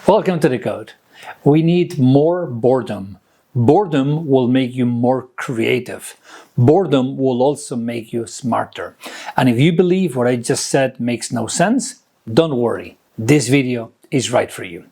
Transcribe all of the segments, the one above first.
Welcome to DECODE. We need more boredom. Boredom will make you more creative. Boredom will also make you smarter. And if you believe what I just said makes no sense, don't worry. This video is right for you.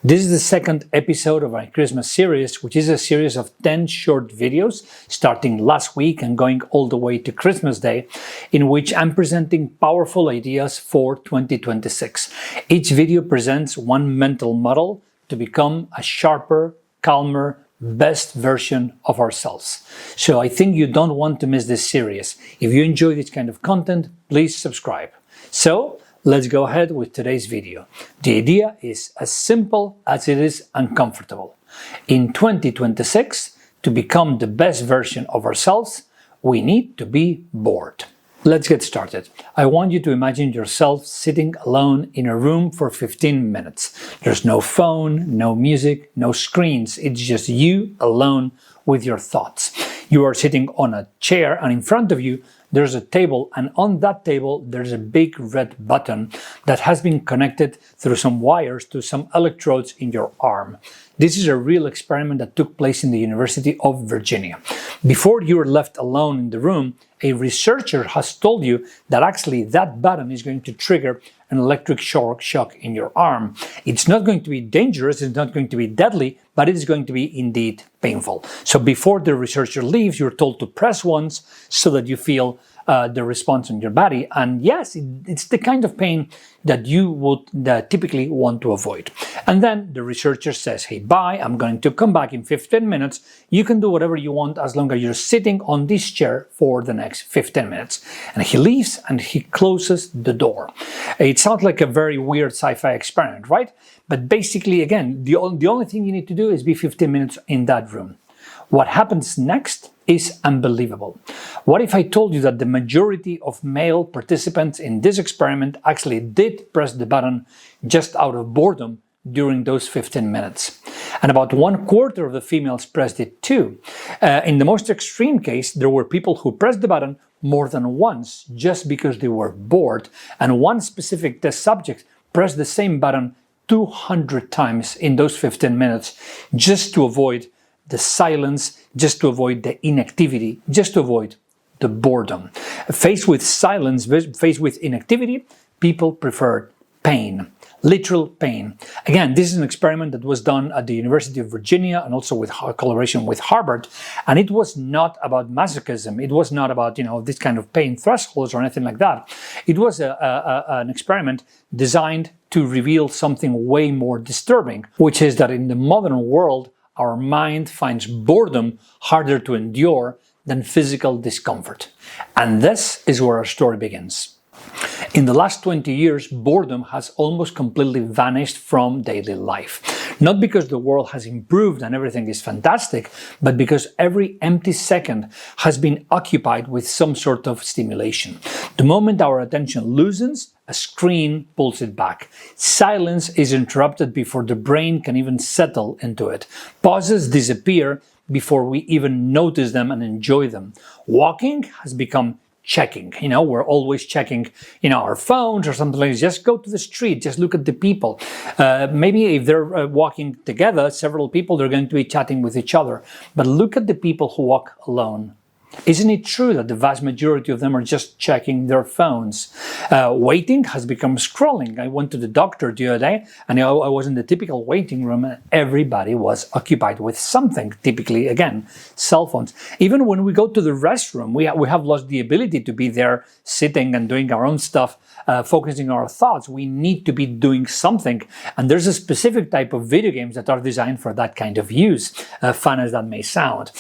This is the second episode of our Christmas series, which is a series of 10 short videos starting last week and going all the way to Christmas Day, in which I'm presenting powerful ideas for 2026. Each video presents one mental model to become a sharper, calmer, best version of ourselves. So I think you don't want to miss this series. If you enjoy this kind of content, please subscribe. So let's go ahead with today's video. The idea is as simple as it is uncomfortable. In 2026, to become the best version of ourselves, we need to be bored. Let's get started. I want you to imagine yourself sitting alone in a room for 15 minutes. There's no phone, no music, no screens. It's just you alone with your thoughts. You are sitting on a chair, and in front of you there's a table, and on that table there's a big red button that has been connected through some wires to some electrodes in your arm. This is a real experiment that took place in the University of Virginia. Before you are left alone in the room, a researcher has told you that actually that button is going to trigger an electric shock in your arm. It's not going to be dangerous, it's not going to be deadly, but it is going to be indeed painful. So before the researcher leaves, you're told to press once so that you feel the response on your body. And yes, it's the kind of pain that you would typically want to avoid. And then the researcher says, hey, bye, I'm going to come back in 15 minutes. You can do whatever you want as long as you're sitting on this chair for the next 15 minutes. And he leaves and he closes the door. It sounds like a very weird sci-fi experiment, right? But basically, again, the only thing you need to do is be 15 minutes in that room. What happens next is unbelievable. What if I told you that the majority of male participants in this experiment actually did press the button just out of boredom during those 15 minutes? And about 1/4 of the females pressed it too. In the most extreme case, there were people who pressed the button more than once just because they were bored, and one specific test subject pressed the same button 200 times in those 15 minutes just to avoid the silence, just to avoid the inactivity, just to avoid the boredom. Faced with silence, faced with inactivity, people preferred pain, literal pain. Again, this is an experiment that was done at the University of Virginia and also with collaboration with Harvard. And it was not about masochism. It was not about, this kind of pain thresholds or anything like that. It was an experiment designed to reveal something way more disturbing, which is that in the modern world, our mind finds boredom harder to endure than physical discomfort. And this is where our story begins. In the last 20 years, boredom has almost completely vanished from daily life. Not because the world has improved and everything is fantastic, but because every empty second has been occupied with some sort of stimulation. The moment our attention loosens, a screen pulls it back. Silence is interrupted before the brain can even settle into it. Pauses disappear before we even notice them and enjoy them. Walking has become checking. We're always checking, our phones or something like this. Just go to the street, just look at the people. Maybe if they're walking together, several people, they're going to be chatting with each other. But look at the people who walk alone. Isn't it true that the vast majority of them are just checking their phones? Waiting has become scrolling. I went to the doctor the other day and I was in the typical waiting room and everybody was occupied with something, typically, again, cell phones. Even when we go to the restroom, we have lost the ability to be there sitting and doing our own stuff, focusing on our thoughts. We need to be doing something. And there's a specific type of video games that are designed for that kind of use, fun as that may sound.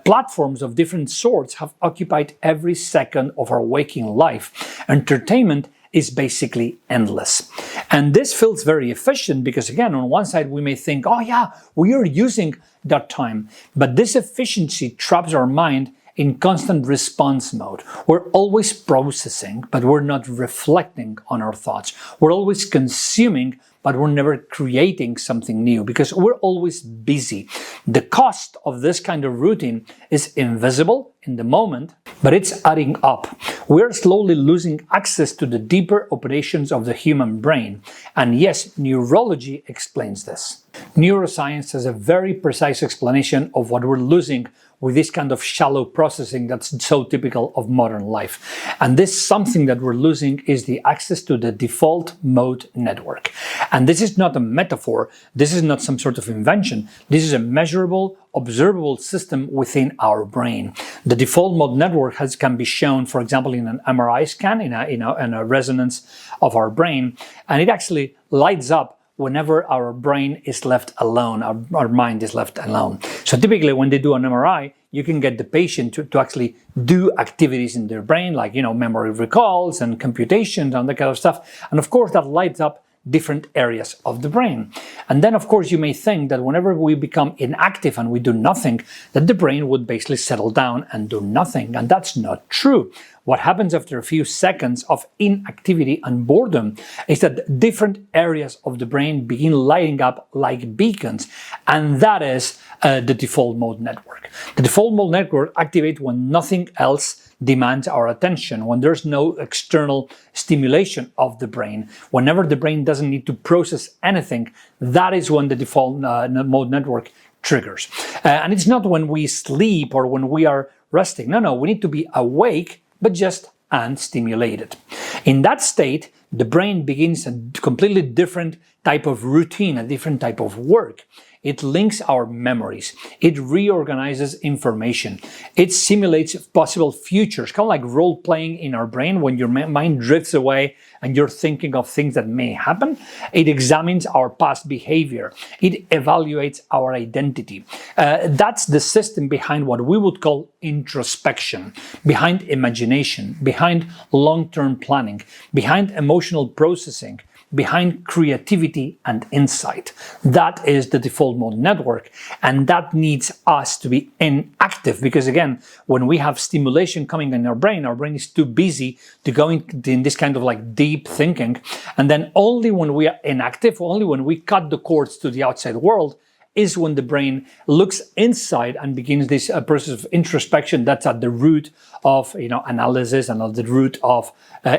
Platforms of different sorts have occupied every second of our waking life. Entertainment is basically endless. And this feels very efficient because, again, on one side we may think, oh yeah, we are using that time. But this efficiency traps our mind in constant response mode. We're always processing, but we're not reflecting on our thoughts. We're always consuming, but we're never creating something new because we're always busy. The cost of this kind of routine is invisible in the moment, but it's adding up. We're slowly losing access to the deeper operations of the human brain. And yes, neurology explains this. Neuroscience has a very precise explanation of what we're losing with this kind of shallow processing that's so typical of modern life. And this something that we're losing is the access to the default mode network. And this is not a metaphor. This is not some sort of invention. This is a measurable, observable system within our brain. The default mode network can be shown, for example, in an MRI scan, in a resonance of our brain, and it actually lights up whenever our brain is left alone, our mind is left alone. So typically when they do an MRI, you can get the patient to actually do activities in their brain, like, memory recalls and computations and that kind of stuff. And of course that lights up different areas of the brain. And then of course you may think that whenever we become inactive and we do nothing, that the brain would basically settle down and do nothing. And that's not true. What happens after a few seconds of inactivity and boredom is that different areas of the brain begin lighting up like beacons, and that is the default mode network. The default mode network activates when nothing else demands our attention, when there's no external stimulation of the brain. Whenever the brain doesn't need to process anything, that is when the default mode network triggers. And it's not when we sleep or when we are resting. No, we need to be awake, but just unstimulated. In that state, the brain begins a completely different type of routine, a different type of work. It links our memories. It reorganizes information. It simulates possible futures, kind of like role-playing in our brain when your mind drifts away and you're thinking of things that may happen. It examines our past behavior. It evaluates our identity. That's the system behind what we would call introspection, behind imagination, behind long-term planning, behind emotional processing, behind creativity and insight. That is the default mode network, and that needs us to be inactive because, again, when we have stimulation coming in our brain is too busy to go in this kind of like deep thinking, and then only when we are inactive, only when we cut the cords to the outside world, is when the brain looks inside and begins this process of introspection that's at the root of analysis and at the root of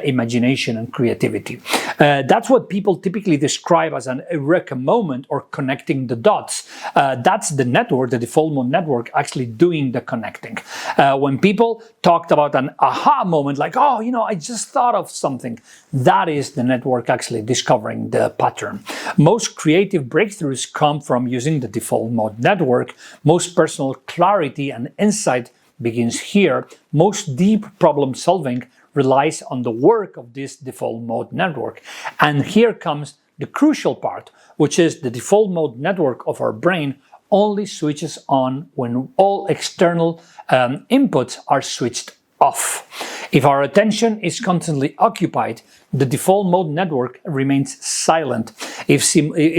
imagination and creativity. That's what people typically describe as an eureka moment or connecting the dots. That's the network, the default mode network, actually doing the connecting. When people talked about an aha moment, like, I just thought of something, that is the network actually discovering the pattern. Most creative breakthroughs come from using the default mode network. Most personal clarity and insight begins here. Most deep problem solving relies on the work of this default mode network. And here comes the crucial part, which is the default mode network of our brain only switches on when all external inputs are switched off. If our attention is constantly occupied, the default mode network remains silent. If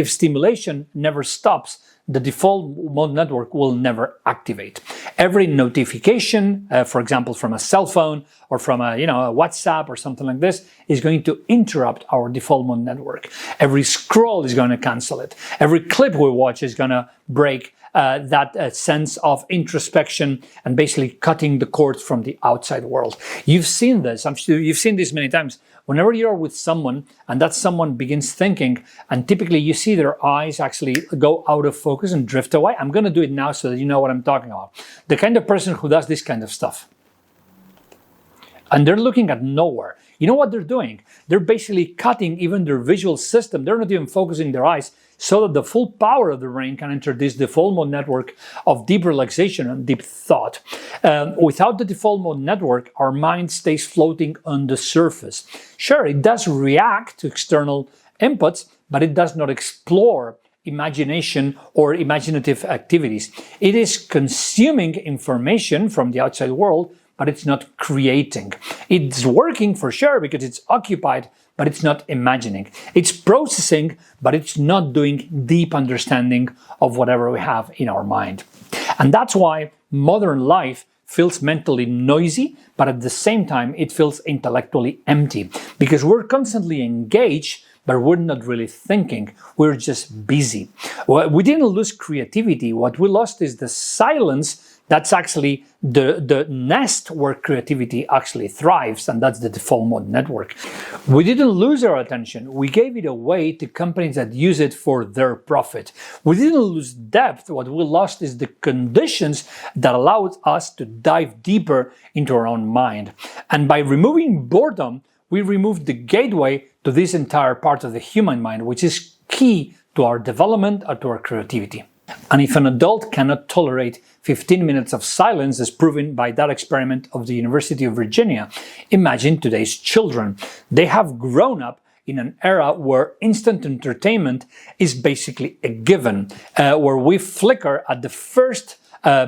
stimulation never stops, the default mode network will never activate. Every notification, for example, from a cell phone or from a WhatsApp or something like this, is going to interrupt our default mode network. Every scroll is going to cancel it. Every clip we watch is going to break that sense of introspection and basically cutting the cords from the outside world. You've seen this. I'm sure you've seen this many times. Whenever you're with someone and that someone begins thinking, and typically you see their eyes actually go out of focus and drift away. I'm going to do it now so that you know what I'm talking about. The kind of person who does this kind of stuff. And they're looking at nowhere. You know what they're doing? They're basically cutting even their visual system. They're not even focusing their eyes so that the full power of the brain can enter this default mode network of deep relaxation and deep thought. Without the default mode network, our mind stays floating on the surface. Sure, it does react to external inputs, but it does not explore imagination or imaginative activities. It is consuming information from the outside world, but it's not creating. It's working for sure because it's occupied, but it's not imagining. It's processing, but it's not doing deep understanding of whatever we have in our mind. And that's why modern life feels mentally noisy, but at the same time, it feels intellectually empty because we're constantly engaged, but we're not really thinking. We're just busy. Well, we didn't lose creativity. What we lost is the silence. That's actually the nest where creativity actually thrives, and that's the default mode network. We didn't lose our attention. We gave it away to companies that use it for their profit. We didn't lose depth. What we lost is the conditions that allowed us to dive deeper into our own mind. And by removing boredom, we removed the gateway to this entire part of the human mind, which is key to our development or to our creativity. And if an adult cannot tolerate 15 minutes of silence, as proven by that experiment of the University of Virginia, imagine today's children. They have grown up in an era where instant entertainment is basically a given, where we flicker at the first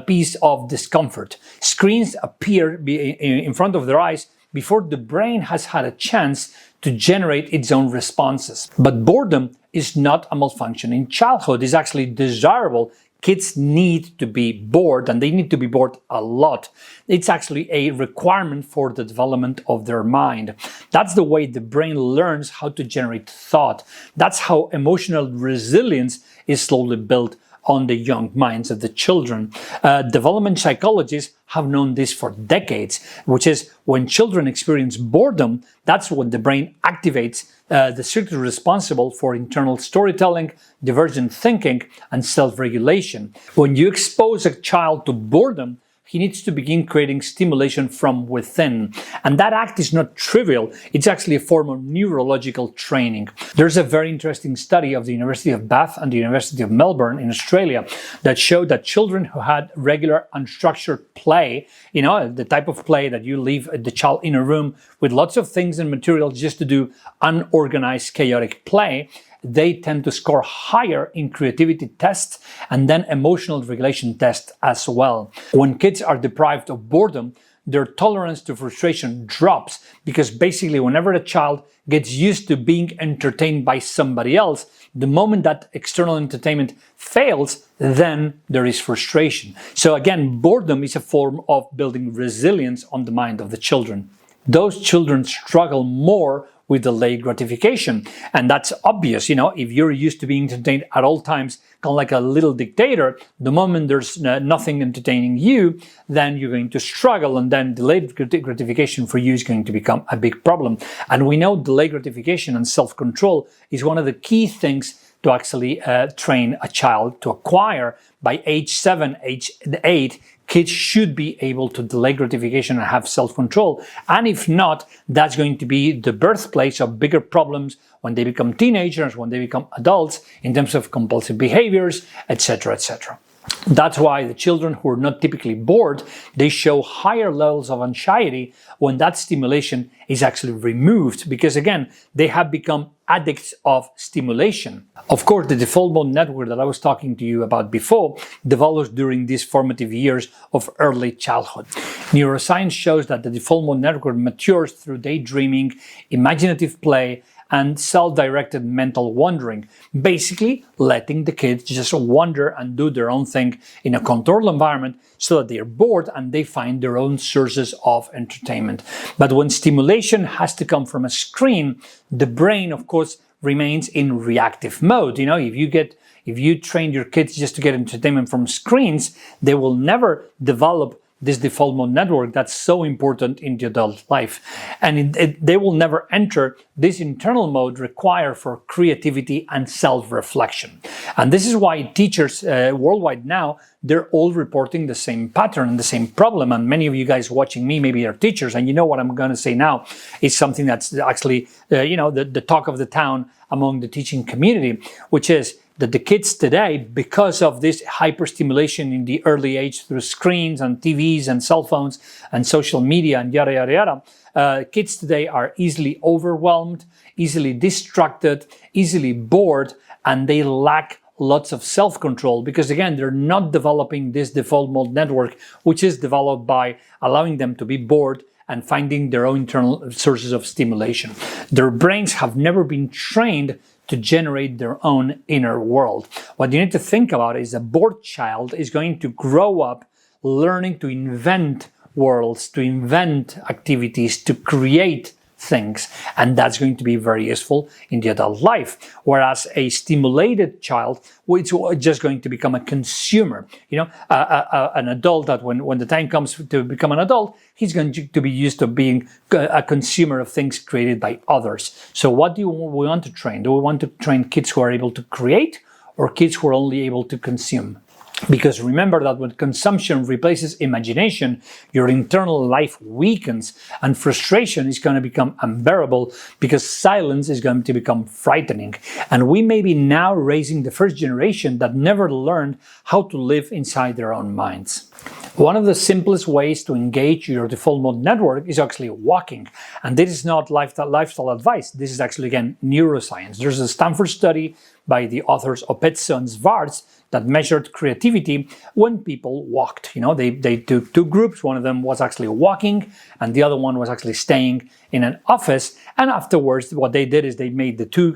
piece of discomfort. Screens appear in front of their eyes before the brain has had a chance to generate its own responses. But boredom is not a malfunction in childhood. It's actually desirable. Kids need to be bored, and they need to be bored a lot. It's actually a requirement for the development of their mind. That's the way the brain learns how to generate thought. That's how emotional resilience is slowly built on the young minds of the children. Development psychologists have known this for decades, which is when children experience boredom, that's when the brain activates the circuit responsible for internal storytelling, divergent thinking, and self-regulation. When you expose a child to boredom, he needs to begin creating stimulation from within. And that act is not trivial. It's actually a form of neurological training. There's a very interesting study of the University of Bath and the University of Melbourne in Australia that showed that children who had regular unstructured play, the type of play that you leave the child in a room with lots of things and materials just to do unorganized, chaotic play, they tend to score higher in creativity tests and then emotional regulation tests as well. When kids are deprived of boredom, their tolerance to frustration drops because basically whenever a child gets used to being entertained by somebody else, the moment that external entertainment fails, then there is frustration. So again, boredom is a form of building resilience on the mind of the children. Those children struggle more with delayed gratification. And that's obvious, if you're used to being entertained at all times, kind of like a little dictator, the moment there's nothing entertaining you, then you're going to struggle, and then delayed gratification for you is going to become a big problem. And we know delayed gratification and self-control is one of the key things to actually train a child to acquire. By age 7, age 8, kids should be able to delay gratification and have self-control. And if not, that's going to be the birthplace of bigger problems when they become teenagers, when they become adults, in terms of compulsive behaviors, etc., etc. That's why the children who are not typically bored, they show higher levels of anxiety when that stimulation is actually removed, because again, they have become addicts of stimulation. Of course, the default mode network that I was talking to you about before develops during these formative years of early childhood. Neuroscience shows that the default mode network matures through daydreaming, imaginative play, and self-directed mental wandering, basically letting the kids just wander and do their own thing in a controlled environment so that they're bored and they find their own sources of entertainment. But when stimulation has to come from a screen, the brain, of course, remains in reactive mode. If you train your kids just to get entertainment from screens, they will never develop this default mode network that's so important in the adult life. And they will never enter this internal mode required for creativity and self-reflection. And this is why teachers worldwide now, they're all reporting the same pattern and the same problem. And many of you guys watching me maybe are teachers, and what I'm going to say now is something that's actually the talk of the town among the teaching community, which is that the kids today, because of this hyperstimulation in the early age through screens and TVs and cell phones and social media and yada, yada, yada, kids today are easily overwhelmed, easily distracted, easily bored, and they lack lots of self-control because, again, they're not developing this default mode network, which is developed by allowing them to be bored and finding their own internal sources of stimulation. Their brains have never been trained to generate their own inner world. What you need to think about is a bored child is going to grow up learning to invent worlds, to invent activities, to create things, and that's going to be very useful in the adult life. Whereas a stimulated child, which is just going to become a consumer, an adult that when the time comes to become an adult, he's going to be used to being a consumer of things created by others. So what do we want to train? Do we want to train kids who are able to create, or kids who are only able to consume? Because remember that when consumption replaces imagination, your internal life weakens and frustration is going to become unbearable because silence is going to become frightening. And we may be now raising the first generation that never learned how to live inside their own minds. One of the simplest ways to engage your default mode network is actually walking. And this is not lifestyle advice. This is actually, again, neuroscience. There's a Stanford study by the authors Opetzo and Schwartz that measured creativity when people walked. They took two groups. One of them was actually walking, and the other one was actually staying in an office. And afterwards, what they did is they made the two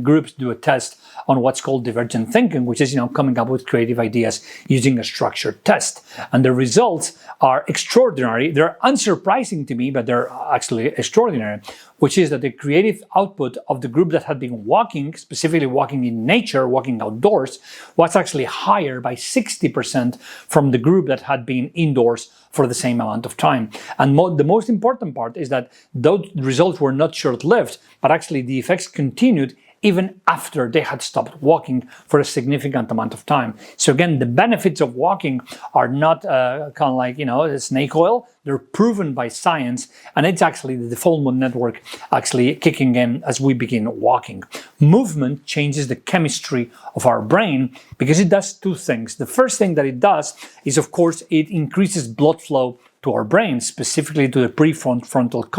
groups do a test on what's called divergent thinking, which is coming up with creative ideas using a structured test. And the results are extraordinary. They're unsurprising to me, but they're actually extraordinary, which is that the creative output of the group that had been walking, specifically walking in nature, walking outdoors, was actually higher by 60% from the group that had been indoors for the same amount of time. And the most important part is that those results were not short-lived, but actually the effects continued even after they had stopped walking for a significant amount of time. So again, the benefits of walking are not kind of like, snake oil. They're proven by science, and it's actually the default mode network actually kicking in as we begin walking. Movement changes the chemistry of our brain because it does two things. The first thing that it does is, of course, it increases blood flow to our brain, specifically to the prefrontal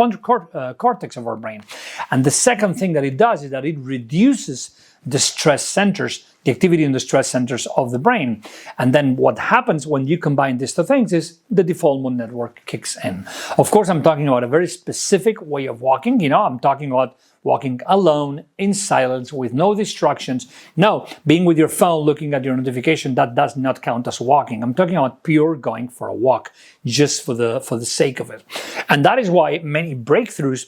cortex of our brain. And the second thing that it does is that it reduces the stress centers, the activity in the stress centers of the brain. And then what happens when you combine these two things is the default mode network kicks in. Of course, I'm talking about a very specific way of walking. I'm talking about walking alone, in silence, with no distractions. No, being with your phone, looking at your notification, that does not count as walking. I'm talking about pure going for a walk, just for the sake of it. And that is why many breakthroughs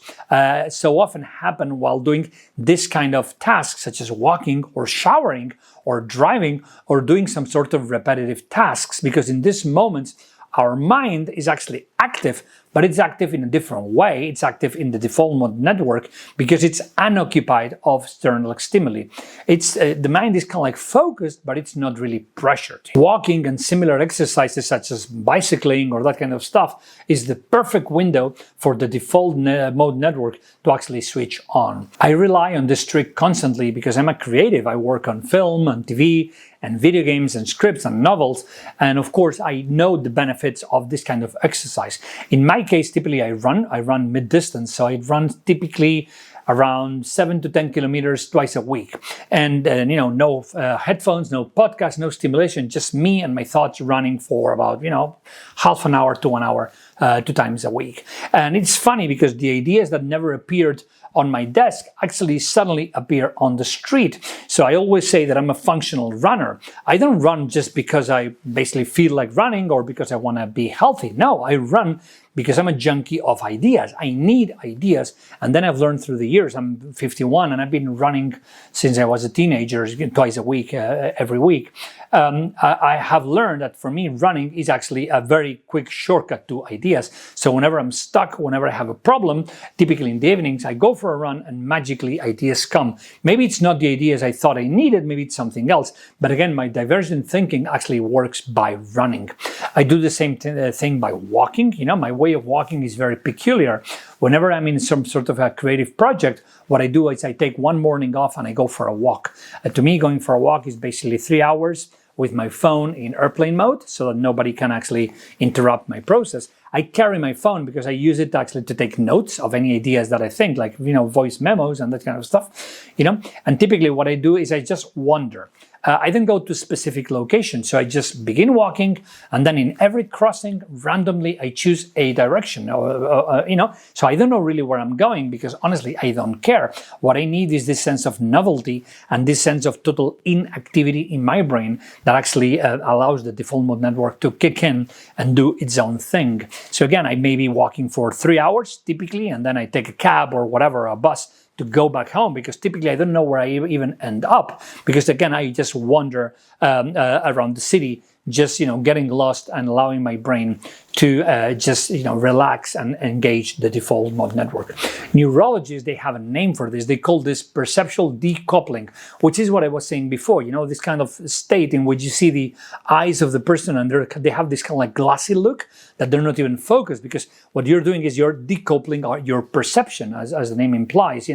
so often happen while doing this kind of tasks, such as walking or showering or driving or doing some sort of repetitive tasks, because in these moments, our mind is actually active, but it's active in a different way. It's active in the default mode network because it's unoccupied of external stimuli. The mind is kind of like focused, but it's not really pressured. Walking and similar exercises such as bicycling or that kind of stuff is the perfect window for the default mode network to actually switch on. I rely on this trick constantly because I'm a creative. I work on film and TV and video games and scripts and novels. And of course, I know the benefits of this kind of exercise. In my case, typically I run mid-distance. So I run typically around 7 to 10 kilometers twice a week. And, no headphones, no podcast, no stimulation, just me and my thoughts running for about, half an hour to 1 hour, 2 times a week. And it's funny because the ideas that never appeared on my desk actually suddenly appear on the street. So I always say that I'm a functional runner. I don't run just because I basically feel like running or because I want to be healthy. No, I run because I'm a junkie of ideas. I need ideas. And then I've learned through the years, I'm 51 and I've been running since I was a teenager, twice a week, every week. I have learned that for me, running is actually a very quick shortcut to ideas. So whenever I'm stuck, whenever I have a problem, typically in the evenings, I go for a run and magically ideas come. Maybe it's not the ideas I thought I needed, maybe it's something else. But again, my divergent thinking actually works by running. I do the same thing by walking. My way of walking is very peculiar. Whenever I'm in some sort of a creative project, what I do is I take one morning off and I go for a walk. To me, going for a walk is basically 3 hours with my phone in airplane mode so that nobody can actually interrupt my process. I carry my phone because I use it actually to take notes of any ideas that I think, like, voice memos and that kind of stuff, and typically what I do is I just wander. I then go to specific locations. So I just begin walking, and then in every crossing, randomly, I choose a direction. So I don't know really where I'm going because honestly, I don't care. What I need is this sense of novelty and this sense of total inactivity in my brain that actually allows the default mode network to kick in and do its own thing. So again, I may be walking for 3 hours typically, and then I take a cab or whatever, a bus, to go back home, because typically I don't know where I even end up, because again I just wander around the city, just getting lost and allowing my brain to just relax and engage the default mode network. Neurologists, they have a name for this. They call this perceptual decoupling, which is what I was saying before. This kind of state in which you see the eyes of the person and they have this kind of like glassy look that they're not even focused, because what you're doing is you're decoupling your perception, as the name implies.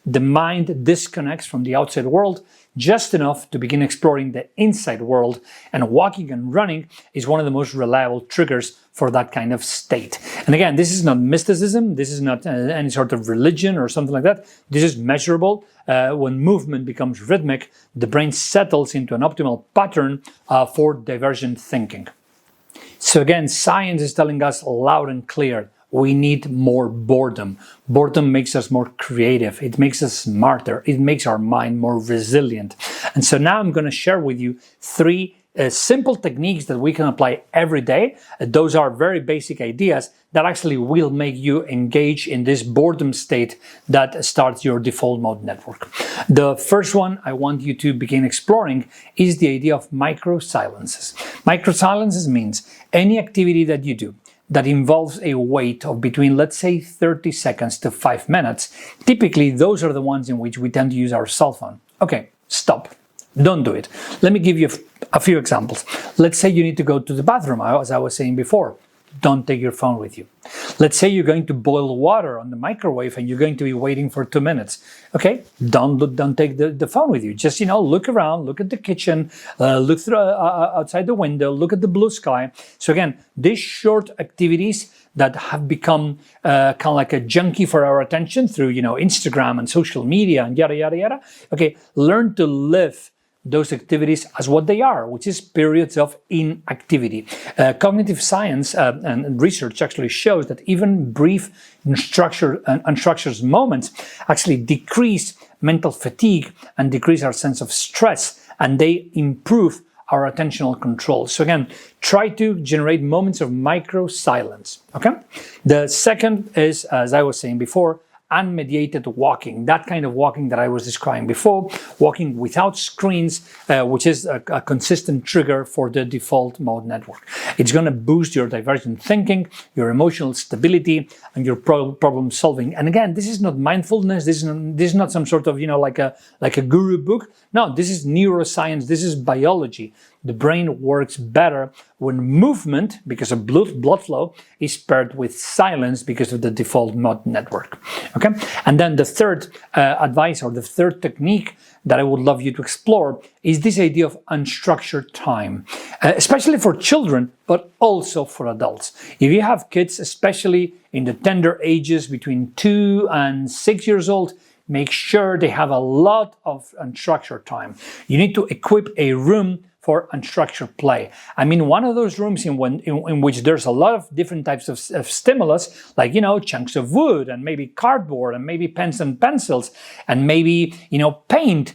The mind disconnects from the outside world just enough to begin exploring the inside world, and walking and running is one of the most reliable triggers for that kind of state. And again, this is not mysticism, this is not any sort of religion or something like that. This is measurable. When movement becomes rhythmic, the brain settles into an optimal pattern for divergent thinking. So again, science is telling us loud and clear, we need more boredom. Boredom makes us more creative. It makes us smarter. It makes our mind more resilient. And so now I'm going to share with you 3 simple techniques that we can apply every day. Those are very basic ideas that actually will make you engage in this boredom state that starts your default mode network. The first one I want you to begin exploring is the idea of micro silences. Micro silences means any activity that you do that involves a wait of between, let's say, 30 seconds to 5 minutes. Typically, those are the ones in which we tend to use our cell phone. Okay, stop. Don't do it. Let me give you a few examples. Let's say you need to go to the bathroom, as I was saying before. Don't take your phone with you. Let's say you're going to boil water on the microwave and you're going to be waiting for 2 minutes. Okay, don't take the phone with you. Just, look around, look at the kitchen, look through outside the window, look at the blue sky. So again, these short activities that have become kind of like a junkie for our attention through, Instagram and social media and yada, yada, yada. Okay, learn to live those activities as what they are, which is periods of inactivity. Cognitive science and research actually shows that even brief unstructured moments actually decrease mental fatigue and decrease our sense of stress, and they improve our attentional control. So again, try to generate moments of micro silence. Okay. The second is, as I was saying before, unmediated walking, that kind of walking that I was describing before, walking without screens, which is a consistent trigger for the default mode network. It's going to boost your divergent thinking, your emotional stability, and your problem solving. And again, this is not mindfulness. This is not some sort of like a guru book. No, this is neuroscience. This is biology. The brain works better when movement, because of blood flow, is paired with silence because of the default mode network. Okay, and then the third advice, or the third technique that I would love you to explore, is this idea of unstructured time, especially for children, but also for adults. If you have kids, especially in the tender ages between 2 and 6 years old, make sure they have a lot of unstructured time. You need to equip a room for unstructured play. I mean, one of those rooms in which there's a lot of different types of stimulus, like, chunks of wood and maybe cardboard and maybe pens and pencils and maybe, paint,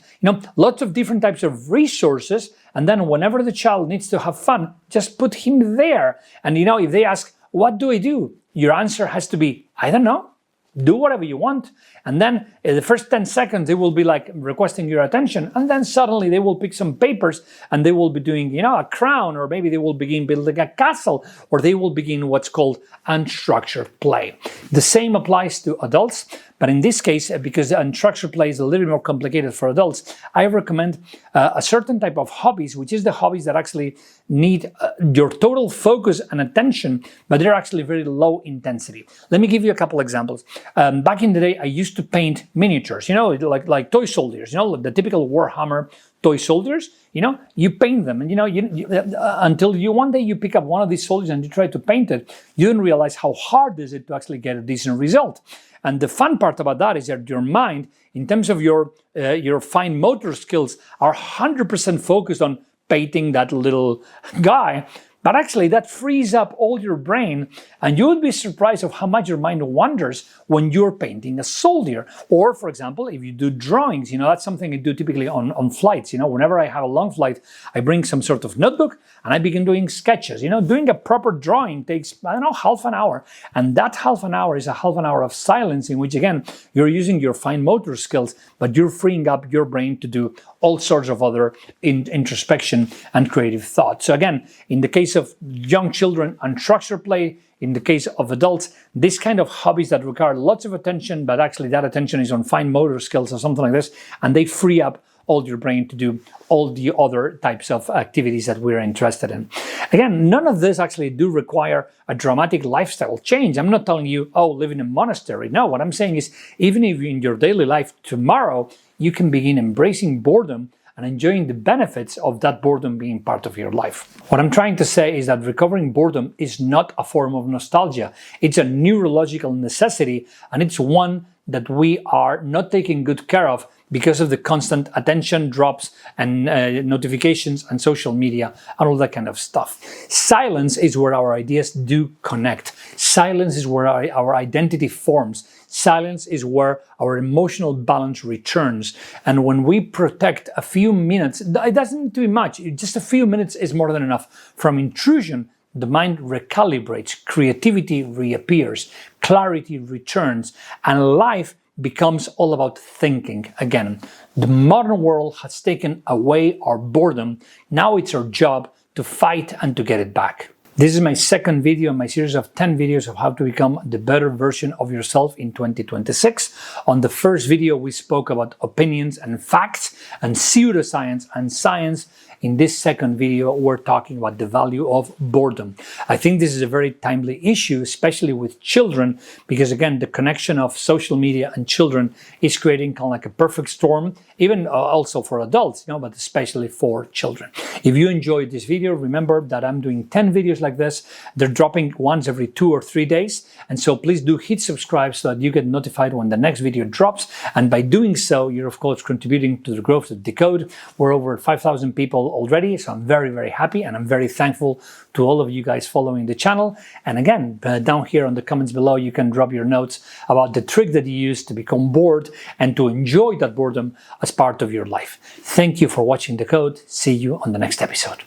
lots of different types of resources. And then whenever the child needs to have fun, just put him there. And, if they ask, what do I do? Your answer has to be, I don't know. Do whatever you want. And then in the first 10 seconds, they will be like requesting your attention. And then suddenly they will pick some papers and they will be doing, a crown, or maybe they will begin building a castle, or they will begin what's called unstructured play. The same applies to adults. But in this case, because the unstructured play is a little bit more complicated for adults, I recommend a certain type of hobbies, which is the hobbies that actually need your total focus and attention, but they're actually very low intensity. Let me give you a couple examples. Back in the day, I used to paint miniatures, like toy soldiers, the typical Warhammer toy soldiers, you paint them, and until one day you pick up one of these soldiers and you try to paint it, you don't realize how hard is it to actually get a decent result. And the fun part about that is that your mind, in terms of your fine motor skills, are 100% focused on painting that little guy. But actually, that frees up all your brain, and you would be surprised of how much your mind wanders when you're painting a soldier. Or, for example, if you do drawings, that's something I do typically on flights. Whenever I have a long flight, I bring some sort of notebook and I begin doing sketches. Doing a proper drawing takes, half an hour. And that half an hour is a half an hour of silence in which, again, you're using your fine motor skills, but you're freeing up your brain to do all sorts of other introspection and creative thought. So again, in the case of young children, unstructured play. In the case of adults, this kind of hobbies that require lots of attention, but actually that attention is on fine motor skills or something like this, and they free up all your brain to do all the other types of activities that we're interested in. Again, none of this actually do require a dramatic lifestyle change. I'm not telling you, live in a monastery. No, what I'm saying is, even if in your daily life tomorrow, you can begin embracing boredom and enjoying the benefits of that boredom being part of your life. What I'm trying to say is that recovering boredom is not a form of nostalgia. It's a neurological necessity, and it's one that we are not taking good care of because of the constant attention drops and notifications and social media and all that kind of stuff. Silence is where our ideas do connect. Silence is where our identity forms. Silence is where our emotional balance returns. And when we protect a few minutes, it doesn't need to be much, just a few minutes is more than enough. From intrusion, the mind recalibrates, creativity reappears, clarity returns, and life becomes all about thinking again. The modern world has taken away our boredom. Now it's our job to fight and to get it back. This is my second video in my series of 10 videos of how to become the better version of yourself in 2026. On the first video, we spoke about opinions and facts and pseudoscience and science. In this second video, we're talking about the value of boredom. I think this is a very timely issue, especially with children, because again, the connection of social media and children is creating kind of like a perfect storm, even also for adults, but especially for children. If you enjoyed this video, remember that I'm doing 10 videos like this. They're dropping once every 2 or 3 days. And so please do hit subscribe so that you get notified when the next video drops. And by doing so, you're of course contributing to the growth of DECODE. We're over 5,000 people already, so I'm very, very happy, and I'm very thankful to all of you guys following the channel. And again, down here on the comments below, you can drop your notes about the trick that you use to become bored and to enjoy that boredom as part of your life. Thank you for watching DECODE. See you on the next episode.